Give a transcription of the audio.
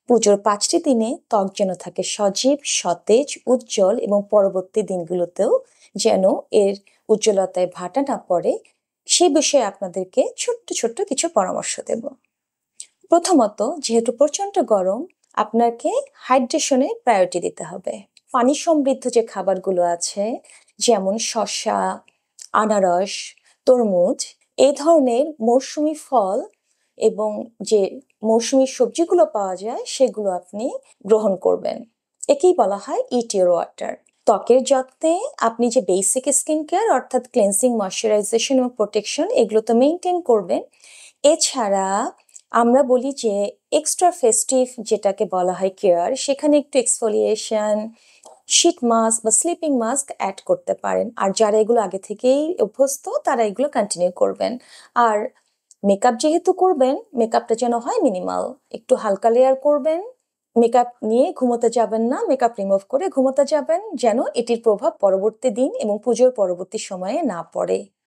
পুজোর ৫টি দিনে ত্বক যেন থাকে সজীব, সতেজ, উজ্জ্বল এবং পরবর্তী দিনগুলোতেও যেন এর উজ্জ্বলতায় ভাটা না পড়ে, সে বিষয়ে আপনাদেরকে ছোট্ট কিছু পরামর্শ দেব। প্রথমত, যেহেতু প্রচণ্ড গরম, আপনাকে হাইড্রেশনে প্রায়োরিটি দিতে হবে। পানি সমৃদ্ধ যে খাবারগুলো আছে, যেমন শসা, আনারস, তরমুজ, এই ধরনের মৌসুমী ফল এবং যে মৌসুমী সবজিগুলো পাওয়া যায়, সেগুলো আপনি গ্রহণ করবেন। একেই বলা হয় ইট ইওর ওয়াটার। ত্বকের যত্নে আপনি যে বেসিক স্কিন কেয়ার অর্থাৎ ক্লেন্সিং, ময়শ্চারাইজেশন এবং প্রোটেকশন এগুলো তো মেইনটেইন করবেন। এছাড়া আমরা বলি যে এক্সট্রা ফেস্টিভ যেটাকে বলা হয় কেয়ার, সেখানে একটু এক্সফোলিয়েশন, শীট মাস্ক বা স্লিপিং মাস্ক অ্যাড করতে পারেন। আর যারা এগুলো আগে থেকেই অভ্যস্ত তারা এগুলো কন্টিনিউ করবেন। আর মেকআপ যেহেতু করবেন, মেকআপটা যেন হয় মিনিমাল, একটু হালকা লেয়ার করবেন। মেকআপ নিয়ে ঘুমোতে যাবেন না, মেকআপ রিমুভ করে ঘুমোতে যাবেন, যেন এটির প্রভাব পরবর্তী দিন এবং পুজোর পরবর্তী সময়ে না পড়ে।